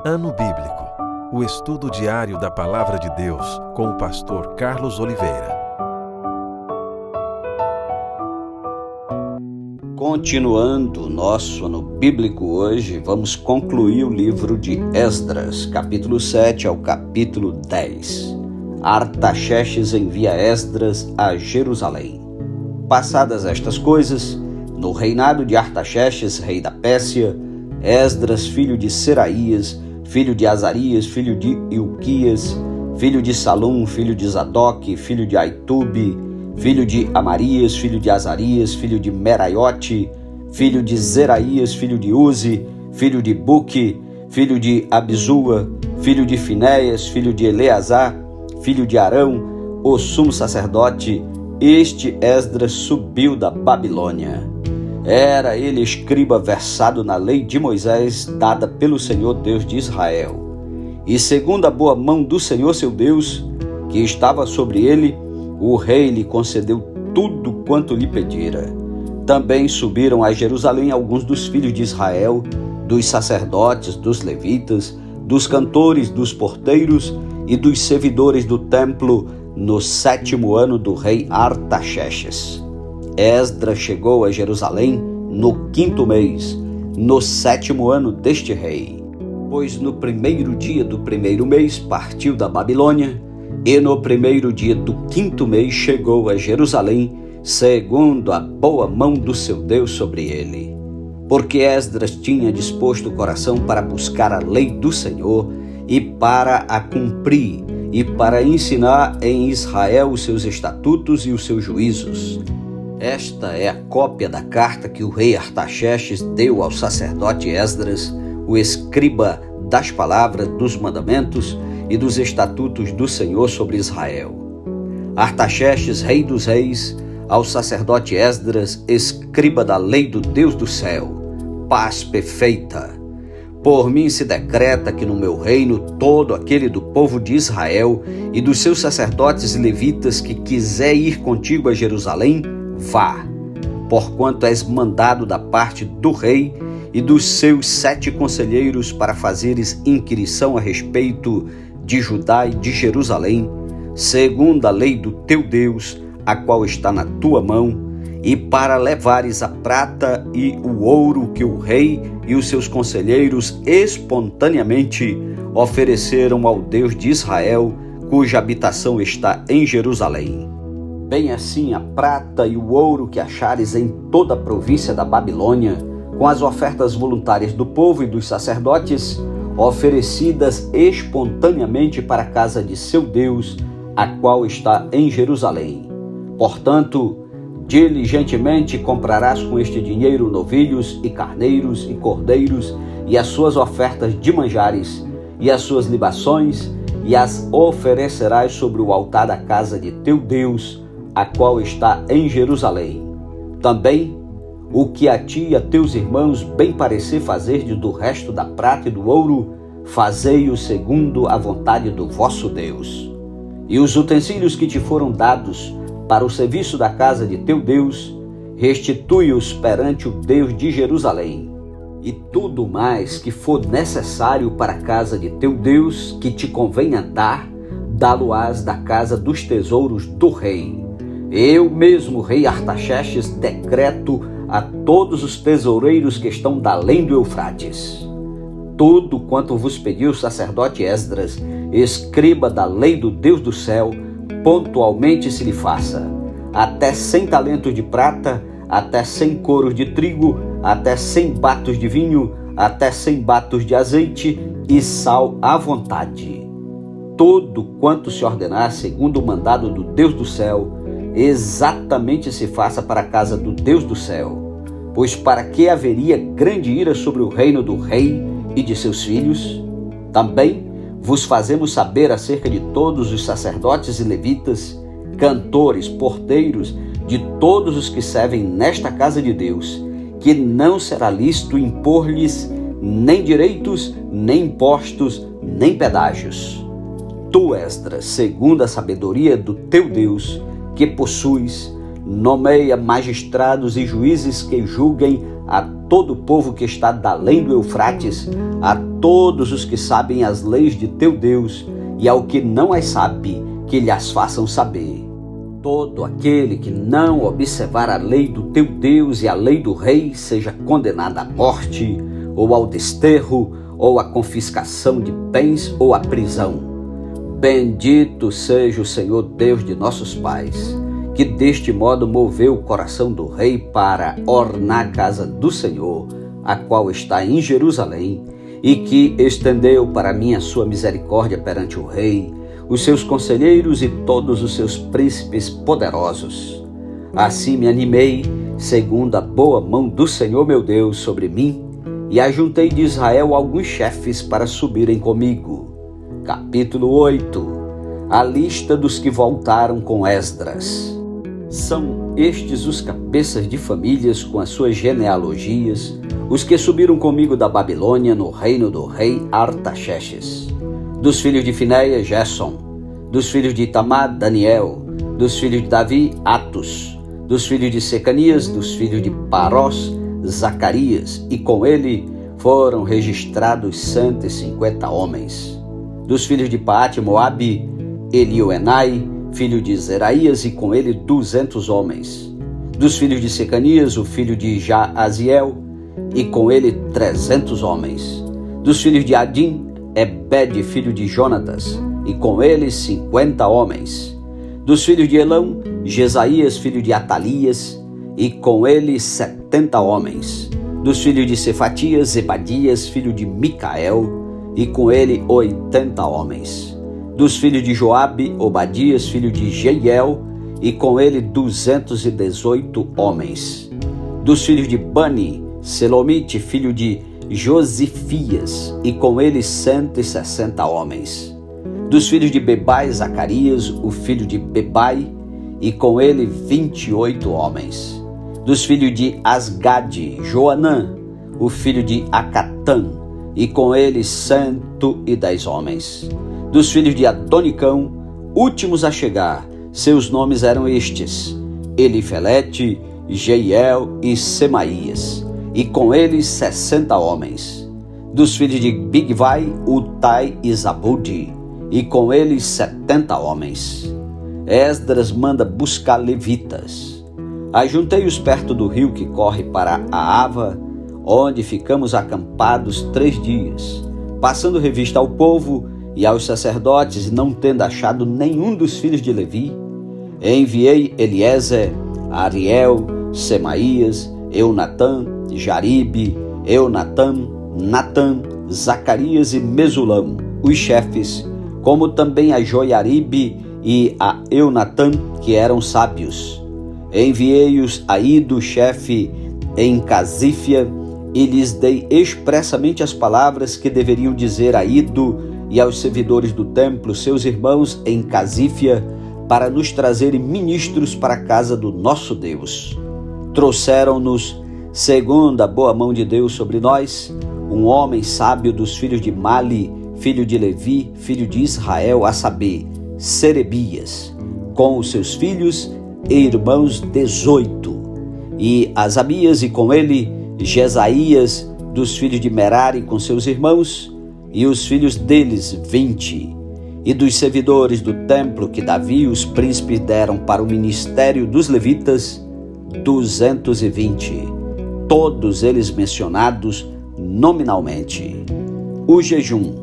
Ano Bíblico, o estudo diário da Palavra de Deus com o pastor Carlos Oliveira. Continuando o nosso ano bíblico hoje, vamos concluir o livro de Esdras, capítulo 7 ao capítulo 10. Artaxerxes envia Esdras a Jerusalém. Passadas estas coisas, no reinado de Artaxerxes, rei da Pérsia, Esdras, filho de Seraías, filho de Azarias, filho de Ilquias, filho de Salum, filho de Zadok, filho de Aitube, filho de Amarias, filho de Azarias, filho de Meraiote, filho de Zeraías, filho de Uzi, filho de Buque, filho de Abizua, filho de Finéias, filho de Eleazar, filho de Arão, o sumo sacerdote, este Esdras subiu da Babilônia. Era ele escriba versado na lei de Moisés, dada pelo Senhor Deus de Israel. E segundo a boa mão do Senhor seu Deus, que estava sobre ele, o rei lhe concedeu tudo quanto lhe pedira. Também subiram a Jerusalém alguns dos filhos de Israel, dos sacerdotes, dos levitas, dos cantores, dos porteiros e dos servidores do templo, no 7º ano do rei Artaxerxes. Esdras chegou a Jerusalém no 5º mês, no 7º ano deste rei. Pois no 1º dia do 1º mês partiu da Babilônia, e no 1º dia do 5º mês chegou a Jerusalém, segundo a boa mão do seu Deus sobre ele. Porque Esdras tinha disposto o coração para buscar a lei do Senhor e para a cumprir, e para ensinar em Israel os seus estatutos e os seus juízos. Esta é a cópia da carta que o rei Artaxerxes deu ao sacerdote Esdras, o escriba das palavras, dos mandamentos e dos estatutos do Senhor sobre Israel. Artaxerxes, rei dos reis, ao sacerdote Esdras, escriba da lei do Deus do céu, paz perfeita. Por mim se decreta que no meu reino todo aquele do povo de Israel e dos seus sacerdotes e levitas que quiser ir contigo a Jerusalém, vá, porquanto és mandado da parte do rei e dos seus 7 conselheiros para fazeres inquirição a respeito de Judá e de Jerusalém, segundo a lei do teu Deus, a qual está na tua mão, e para levares a prata e o ouro que o rei e os seus conselheiros espontaneamente ofereceram ao Deus de Israel, cuja habitação está em Jerusalém. Bem assim a prata e o ouro que achares em toda a província da Babilônia, com as ofertas voluntárias do povo e dos sacerdotes, oferecidas espontaneamente para a casa de seu Deus, a qual está em Jerusalém. Portanto, diligentemente comprarás com este dinheiro novilhos e carneiros e cordeiros, e as suas ofertas de manjares, e as suas libações, e as oferecerás sobre o altar da casa de teu Deus, a qual está em Jerusalém. Também, o que a ti e a teus irmãos bem parecer fazerdes do resto da prata e do ouro, fazei-o segundo a vontade do vosso Deus. E os utensílios que te foram dados para o serviço da casa de teu Deus, restitui-os perante o Deus de Jerusalém. E tudo mais que for necessário para a casa de teu Deus, que te convenha dar, dá-lo-ás da casa dos tesouros do rei. Eu mesmo, rei Artaxerxes, decreto a todos os tesoureiros que estão da além do Eufrates. Tudo quanto vos pediu o sacerdote Esdras, escriba da lei do Deus do céu, pontualmente se lhe faça. Até 100 talentos de prata, até 100 coros de trigo, até 100 batos de vinho, até 100 batos de azeite e sal à vontade. Tudo quanto se ordenar segundo o mandado do Deus do céu, exatamente se faça para a casa do Deus do céu. Pois para que haveria grande ira sobre o reino do rei e de seus filhos? Também vos fazemos saber acerca de todos os sacerdotes e levitas, cantores, porteiros, de todos os que servem nesta casa de Deus, que não será lícito impor-lhes nem direitos, nem impostos, nem pedágios. Tu, Esdras, segundo a sabedoria do teu Deus, que possuis, nomeia magistrados e juízes que julguem a todo o povo que está da além do Eufrates, a todos os que sabem as leis de teu Deus, e ao que não as sabe, que lhe as façam saber. Todo aquele que não observar a lei do teu Deus e a lei do rei, seja condenado à morte, ou ao desterro, ou à confiscação de bens, ou à prisão. Bendito seja o Senhor Deus de nossos pais, que deste modo moveu o coração do rei para ornar a casa do Senhor, a qual está em Jerusalém, e que estendeu para mim a sua misericórdia perante o rei, os seus conselheiros e todos os seus príncipes poderosos. Assim me animei, segundo a boa mão do Senhor meu Deus sobre mim, e ajuntei de Israel alguns chefes para subirem comigo. Capítulo 8. A lista dos que voltaram com Esdras. São estes os cabeças de famílias com as suas genealogias, os que subiram comigo da Babilônia no reino do rei Artaxerxes. Dos filhos de Finéia, Gerson. Dos filhos de Itamar, Daniel. Dos filhos de Davi, Atos. Dos filhos de Secanias, dos filhos de Parós, Zacarias. E com ele foram registrados 150 homens. Dos filhos de Paate, Moabe, Elioenai, filho de Zeraías, e com ele 200 homens. Dos filhos de Secanias, o filho de Jaaziel, e com ele 300 homens. Dos filhos de Adim, Ebed, filho de Jonatas, e com ele 50 homens. Dos filhos de Elão, Jesaías, filho de Atalias, e com ele 70 homens. Dos filhos de Cefatias, Zebadias, filho de Micael, e com ele 80 homens. Dos filhos de Joabe, Obadias, filho de Jeiel, e com ele 218 homens. Dos filhos de Bani, Selomite, filho de Josifias, e com ele 160 homens. Dos filhos de Bebai, Zacarias, o filho de Bebai, e com ele 28 homens. Dos filhos de Asgade, Joanã, o filho de Acatã, e com ele 110 homens. Dos filhos de Adonicão, últimos a chegar, seus nomes eram estes: Elifelete, Jeiel e Semaías, e com eles 60 homens. Dos filhos de Bigvai, Utai e Zabudi, e com eles 70 homens. Esdras manda buscar levitas. Ajuntei-os perto do rio que corre para a Ava, onde ficamos acampados 3 dias, passando revista ao povo e aos sacerdotes, e não tendo achado nenhum dos filhos de Levi, enviei Eliezer, Ariel, Semaías, Eunatã, Jaribe, Eunatã, Natã, Zacarias e Mesulão, os chefes, como também a Joiaribe e a Eunatã, que eram sábios. Enviei-os a Ido, chefe em Casífia, e lhes dei expressamente as palavras que deveriam dizer a Ido e aos servidores do templo, seus irmãos em Casífia, para nos trazerem ministros para a casa do nosso Deus. Trouxeram-nos, segundo a boa mão de Deus sobre nós, um homem sábio dos filhos de Mali, filho de Levi, filho de Israel, a saber, Serebias, com os seus filhos e irmãos 18, e Asabias, e com ele Jesaías, dos filhos de Merari, com seus irmãos, e os filhos deles 20, e dos servidores do templo que Davi e os príncipes deram para o ministério dos levitas, 220, todos eles mencionados nominalmente. O jejum.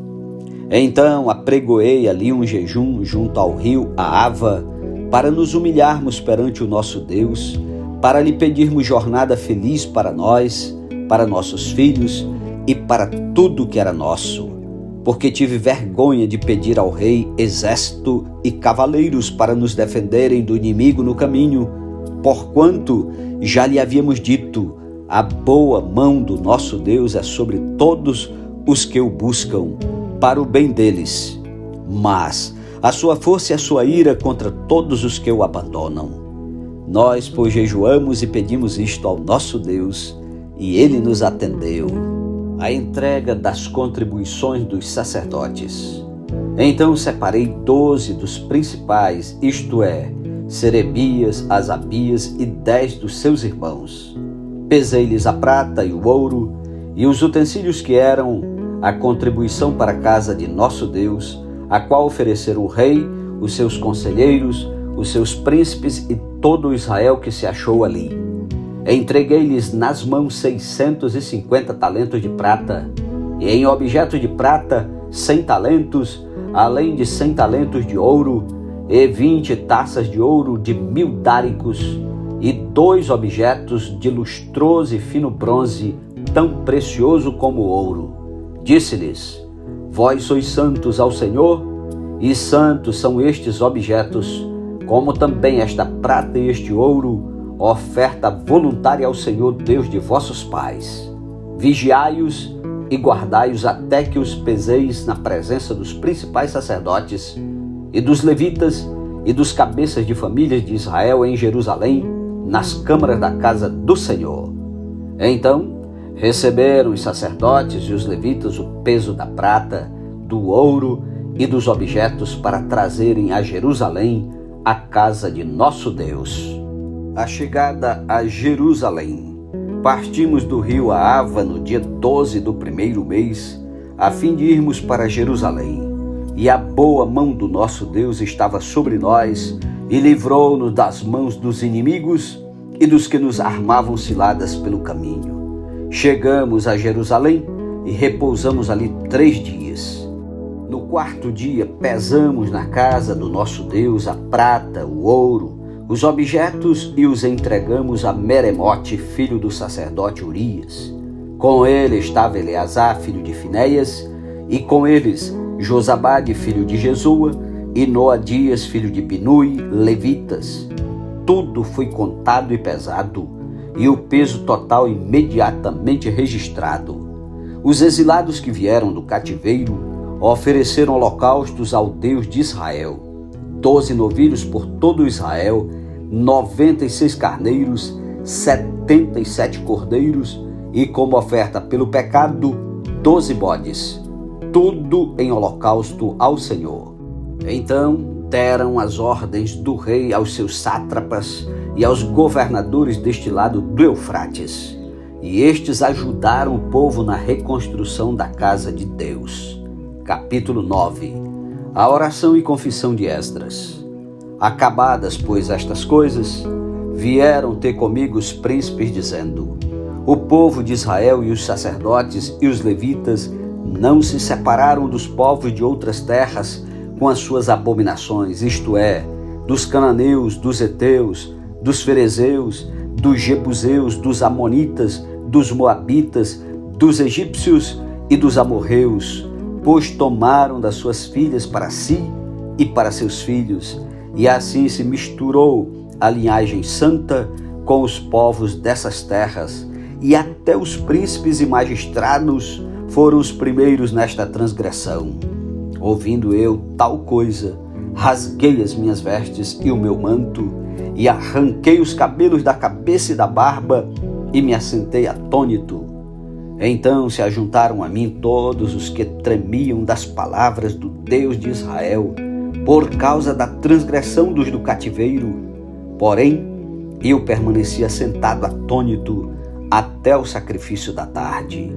Então apregoei ali um jejum junto ao rio Ava, para nos humilharmos perante o nosso Deus, para lhe pedirmos jornada feliz para nós, para nossos filhos e para tudo que era nosso, porque tive vergonha de pedir ao rei exército e cavaleiros para nos defenderem do inimigo no caminho, porquanto já lhe havíamos dito: a boa mão do nosso Deus é sobre todos os que o buscam, para o bem deles, mas a sua força e a sua ira contra todos os que o abandonam. Nós, pois, jejuamos e pedimos isto ao nosso Deus, e ele nos atendeu. A entrega das contribuições dos sacerdotes. Então separei 12 dos principais, isto é, Serebias, Asabias e 10 dos seus irmãos. pesei-lhes a prata e o ouro, e os utensílios que eram a contribuição para a casa de nosso Deus, a qual ofereceram o rei, os seus conselheiros, os seus príncipes e todo o Israel que se achou ali. Entreguei-lhes nas mãos 650 talentos de prata, e em objeto de prata 100 talentos, além de 100 talentos de ouro, e 20 taças de ouro de 1000 dáricos, e 2 objetos de lustroso e fino bronze, tão precioso como o ouro. Disse-lhes: Vós sois santos ao Senhor, e santos são estes objetos, como também esta prata e este ouro, oferta voluntária ao Senhor Deus de vossos pais. Vigiai-os e guardai-os até que os peseis na presença dos principais sacerdotes e dos levitas e dos cabeças de famílias de Israel em Jerusalém, nas câmaras da casa do Senhor. Então receberam os sacerdotes e os levitas o peso da prata, do ouro e dos objetos para trazerem a Jerusalém, a casa de nosso Deus. A chegada a Jerusalém. Partimos do rio Ahava no dia 12 do primeiro mês, a fim de irmos para Jerusalém. E a boa mão do nosso Deus estava sobre nós, e livrou-nos das mãos dos inimigos e dos que nos armavam ciladas pelo caminho. Chegamos a Jerusalém e repousamos ali 3 dias. No 4º dia, pesamos na casa do nosso Deus a prata, o ouro, os objetos e os entregamos a Meremote, filho do sacerdote Urias. Com ele estava Eleazar, filho de Finéias, e com eles Josabade, filho de Jesua, e Noadias, filho de Binui, levitas. Tudo foi contado e pesado, e o peso total imediatamente registrado. Os exilados que vieram do cativeiro ofereceram holocaustos ao Deus de Israel: 12 novilhos por todo Israel, 96 carneiros, 77 cordeiros, e como oferta pelo pecado, 12 bodes, tudo em holocausto ao Senhor. Então deram as ordens do rei aos seus sátrapas e aos governadores deste lado do Eufrates, e estes ajudaram o povo na reconstrução da casa de Deus. Capítulo 9. A oração e confissão de Esdras. Acabadas, pois, estas coisas, vieram ter comigo os príncipes, dizendo: O povo de Israel e os sacerdotes e os levitas não se separaram dos povos de outras terras com as suas abominações, isto é, dos cananeus, dos heteus, dos ferezeus, dos jebuseus, dos amonitas, dos moabitas, dos egípcios e dos amorreus, pois tomaram das suas filhas para si e para seus filhos, e assim se misturou a linhagem santa com os povos dessas terras, e até os príncipes e magistrados foram os primeiros nesta transgressão. Ouvindo eu tal coisa, rasguei as minhas vestes e o meu manto, e arranquei os cabelos da cabeça e da barba, e me assentei atônito. Então se ajuntaram a mim todos os que tremiam das palavras do Deus de Israel, por causa da transgressão dos do cativeiro. Porém, eu permaneci assentado atônito até o sacrifício da tarde.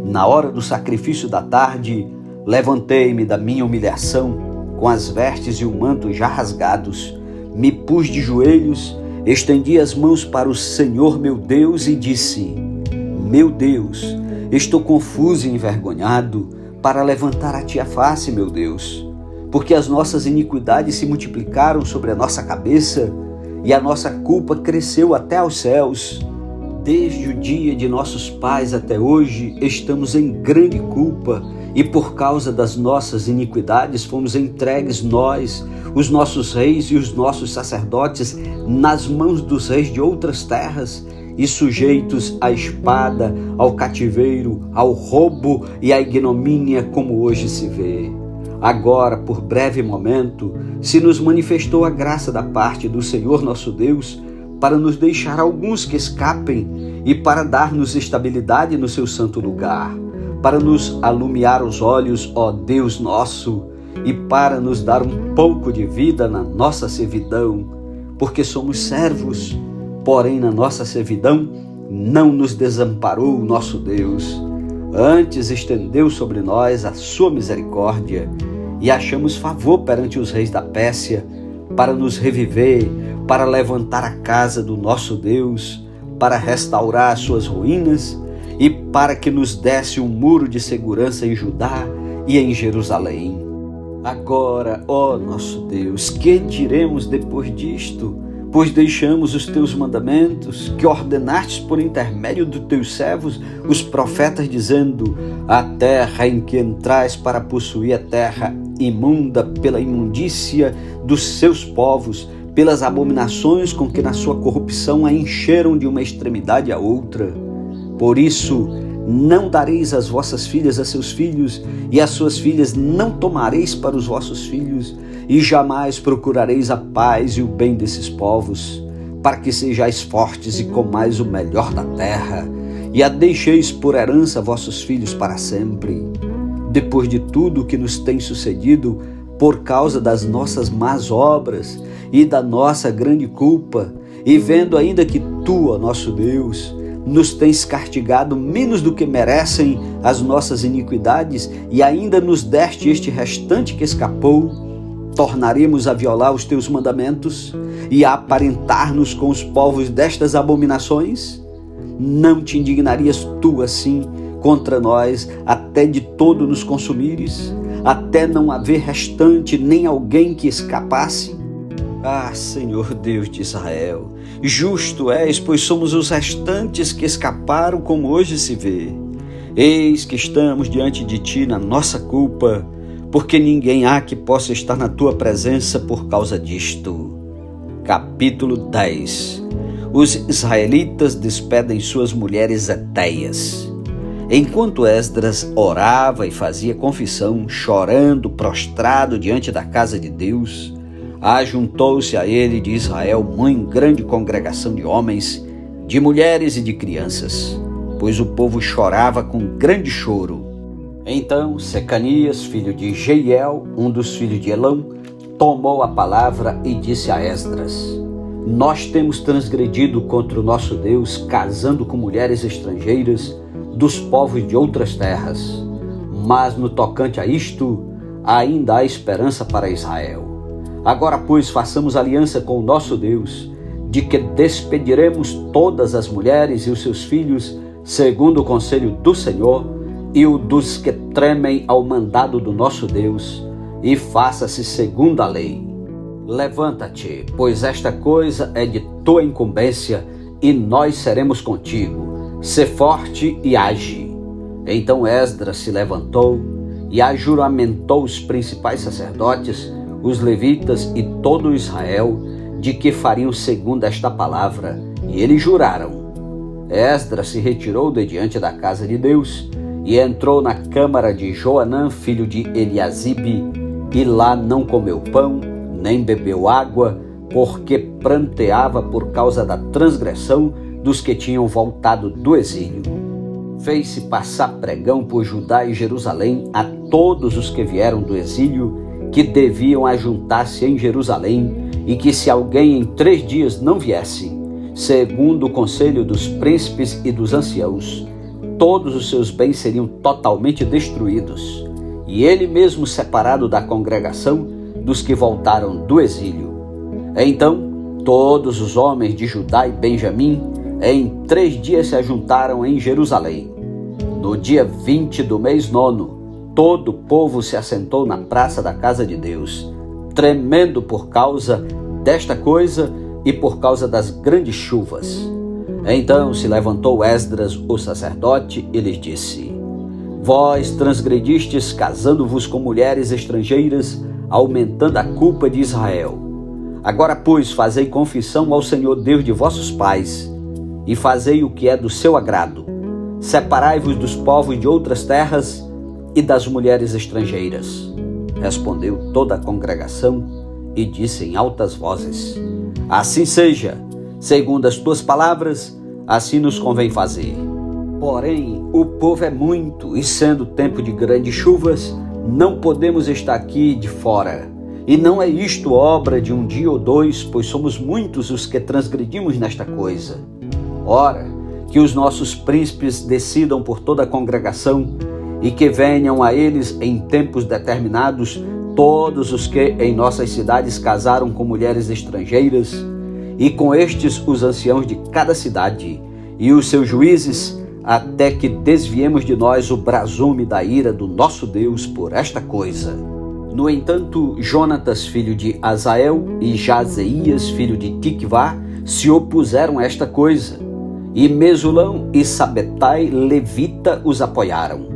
Na hora do sacrifício da tarde, levantei-me da minha humilhação, com as vestes e o manto já rasgados, me pus de joelhos, estendi as mãos para o Senhor meu Deus e disse: Meu Deus, estou confuso e envergonhado para levantar a ti a face, meu Deus, porque as nossas iniquidades se multiplicaram sobre a nossa cabeça e a nossa culpa cresceu até aos céus. Desde o dia de nossos pais até hoje estamos em grande culpa, e por causa das nossas iniquidades fomos entregues nós, os nossos reis e os nossos sacerdotes, nas mãos dos reis de outras terras, e sujeitos à espada, ao cativeiro, ao roubo e à ignomínia, como hoje se vê. Agora, por breve momento, se nos manifestou a graça da parte do Senhor nosso Deus, para nos deixar alguns que escapem e para dar-nos estabilidade no seu santo lugar, para nos alumiar os olhos, ó Deus nosso, e para nos dar um pouco de vida na nossa servidão, porque somos servos, porém na nossa servidão não nos desamparou o nosso Deus, antes estendeu sobre nós a sua misericórdia e achamos favor perante os reis da Pérsia para nos reviver, para levantar a casa do nosso Deus, para restaurar as suas ruínas e para que nos desse um muro de segurança em Judá e em Jerusalém. Agora, ó nosso Deus, que diremos depois disto? Pois deixamos os teus mandamentos, que ordenastes por intermédio dos teus servos, os profetas, dizendo: a terra em que entrais para possuir a terra imunda pela imundícia dos seus povos, pelas abominações com que na sua corrupção a encheram de uma extremidade à outra. Por isso, não dareis as vossas filhas a seus filhos, e as suas filhas não tomareis para os vossos filhos, e jamais procurareis a paz e o bem desses povos, para que sejais fortes e comais o melhor da terra, e a deixeis por herança a vossos filhos para sempre. Depois de tudo o que nos tem sucedido, por causa das nossas más obras e da nossa grande culpa, e vendo ainda que tu, ó nosso Deus, nos tens castigado menos do que merecem as nossas iniquidades e ainda nos deste este restante que escapou, tornaremos a violar os teus mandamentos e a aparentar-nos com os povos destas abominações? Não te indignarias tu assim contra nós até de todo nos consumires, até não haver restante nem alguém que escapasse? Ah, Senhor Deus de Israel, justo és, pois somos os restantes que escaparam, como hoje se vê. Eis que estamos diante de ti na nossa culpa, porque ninguém há que possa estar na tua presença por causa disto. Capítulo 10. Os israelitas despedem suas mulheres hetéias. Enquanto Esdras orava e fazia confissão, chorando, prostrado diante da casa de Deus, ajuntou-se a ele de Israel muito grande congregação de homens, de mulheres e de crianças, pois o povo chorava com grande choro. Então Secanias, filho de Jeiel, um dos filhos de Elão, tomou a palavra e disse a Esdras: nós temos transgredido contra o nosso Deus, casando com mulheres estrangeiras dos povos de outras terras. Mas no tocante a isto, ainda há esperança para Israel. Agora, pois, façamos aliança com o nosso Deus, de que despediremos todas as mulheres e os seus filhos, segundo o conselho do Senhor e o dos que tremem ao mandado do nosso Deus, e faça-se segundo a lei. Levanta-te, pois esta coisa é de tua incumbência, e nós seremos contigo. Sê forte e age. Então Esdras se levantou e ajuramentou os principais sacerdotes, os levitas e todo Israel, de que fariam segundo esta palavra, e eles juraram. Esdras se retirou de diante da casa de Deus e entrou na câmara de Joanã, filho de Eliasibe, e lá não comeu pão, nem bebeu água, porque pranteava por causa da transgressão dos que tinham voltado do exílio. Fez-se passar pregão por Judá e Jerusalém a todos os que vieram do exílio, que deviam ajuntar-se em Jerusalém, e que se alguém em 3 dias não viesse, segundo o conselho dos príncipes e dos anciãos, todos os seus bens seriam totalmente destruídos, e ele mesmo separado da congregação dos que voltaram do exílio. Então todos os homens de Judá e Benjamim em 3 dias se ajuntaram em Jerusalém. No dia 20 do mês 9, todo o povo se assentou na praça da casa de Deus, tremendo por causa desta coisa e por causa das grandes chuvas. Então se levantou Esdras, o sacerdote, e lhes disse: vós transgredistes casando-vos com mulheres estrangeiras, aumentando a culpa de Israel. Agora, pois, fazei confissão ao Senhor Deus de vossos pais, e fazei o que é do seu agrado. Separai-vos dos povos de outras terras e das mulheres estrangeiras. Respondeu toda a congregação e disse em altas vozes: assim seja, segundo as tuas palavras, assim nos convém fazer. Porém, o povo é muito, e sendo tempo de grandes chuvas, não podemos estar aqui de fora. E não é isto obra de 1 dia ou 2, pois somos muitos os que transgredimos nesta coisa. Ora, que os nossos príncipes decidam por toda a congregação e que venham a eles em tempos determinados todos os que em nossas cidades casaram com mulheres estrangeiras, e com estes os anciãos de cada cidade e os seus juízes, até que desviemos de nós o brasume da ira do nosso Deus por esta coisa. No entanto, Jonatas, filho de Azael, e Jazeias, filho de Tikvá, se opuseram a esta coisa, e Mesulão e Sabetai, levita, os apoiaram.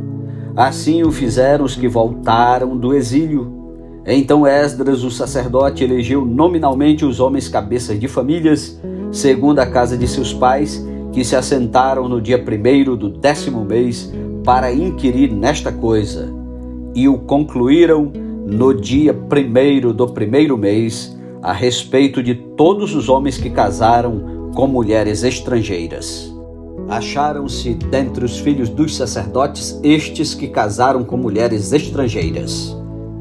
Assim o fizeram os que voltaram do exílio. Então Esdras, o sacerdote, elegeu nominalmente os homens cabeças de famílias, segundo a casa de seus pais, que se assentaram no dia 1º do 10º mês para inquirir nesta coisa, e o concluíram no dia 1º do 1º mês, a respeito de todos os homens que casaram com mulheres estrangeiras. Acharam-se dentre os filhos dos sacerdotes estes que casaram com mulheres estrangeiras.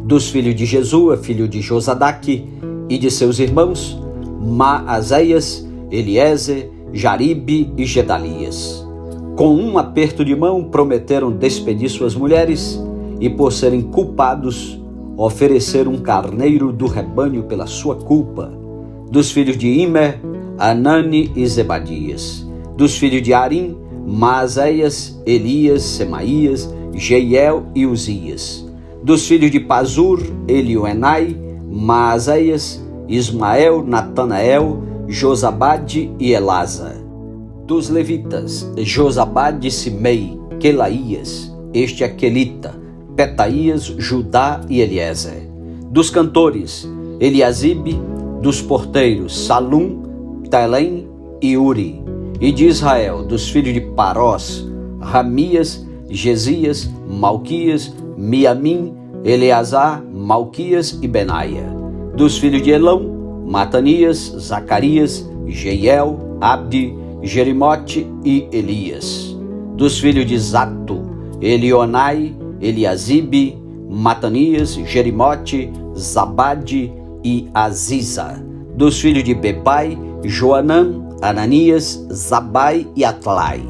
Dos filhos de Jesua, filho de Josadaque, e de seus irmãos, Maazéias, Eliezer, Jaribe e Gedalias. Com um aperto de mão prometeram despedir suas mulheres, e por serem culpados, ofereceram um carneiro do rebanho pela sua culpa. Dos filhos de Imer, Anani e Zebadias. Dos filhos de Arim, Maazéias, Elias, Semaías, Jeiel e Uzias. Dos filhos de Pazur, Elioenai, Maazéias, Ismael, Natanael, Josabade e Elasa. Dos levitas, Josabade, Simei, Quelaías, este é Quelita, Petaías, Judá e Eliezer. Dos cantores, Eliasibe. Dos porteiros, Salum, Telém e Uri. E de Israel, dos filhos de Parós, Ramias, Gesias, Malquias, Miamim, Eleazar, Malquias e Benaia. Dos filhos de Elão, Matanias, Zacarias, Jeiel, Abdi, Jerimote e Elias. Dos filhos de Zato, Elionai, Eliasibe, Matanias, Jerimote, Zabade e Aziza. Dos filhos de Bebai, Joanã, Ananias, Zabai e Atlai.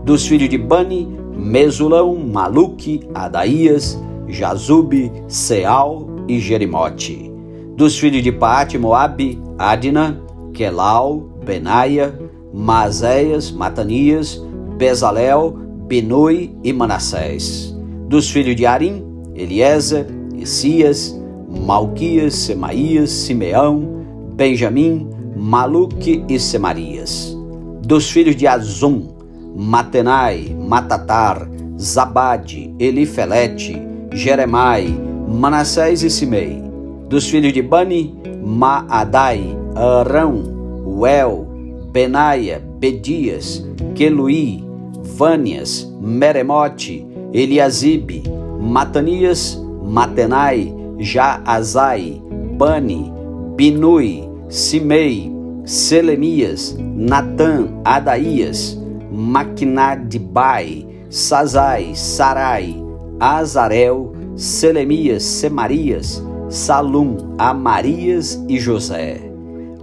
Dos filhos de Bani, Mesulão, Maluque, Adaías, Jazube, Seal e Jerimote. Dos filhos de Paate Moabe, Adna, Quelau, Benaia, Maazéias, Matanias, Bezalel, Benui e Manassés. Dos filhos de Arim, Eliezer, Essias, Malquias, Semaías, Simeão, Benjamim, Maluque e Semarias. Dos filhos de Azum, Matenai, Matatar, Zabade, Elifelete, Jeremai, Manassés e Simei. Dos filhos de Bani, Maadai, Arão, Uel, Benaia, Bedias, Queluí, Vânias, Meremote, Eliasibe, Matanias, Matenai, Jaazai, Bani, Binui, Simei, Selemias, Natã, Adaías, Maquinadibai, Sazai, Sarai, Azarel, Selemias, Semarias, Salum, Amarias e José.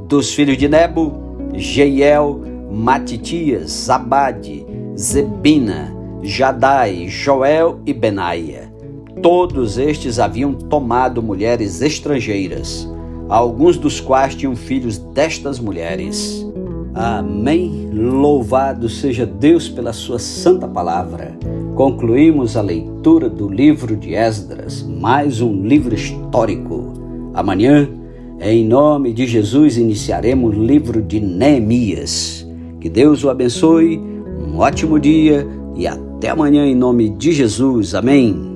Dos filhos de Nebo, Jeiel, Matitias, Zabade, Zebina, Jadai, Joel e Benaia. Todos estes haviam tomado mulheres estrangeiras, alguns dos quais tinham filhos destas mulheres. Amém. Louvado seja Deus pela sua santa palavra. Concluímos a leitura do livro de Esdras, mais um livro histórico. Amanhã, em nome de Jesus, iniciaremos o livro de Neemias. Que Deus o abençoe, um ótimo dia e até amanhã em nome de Jesus. Amém.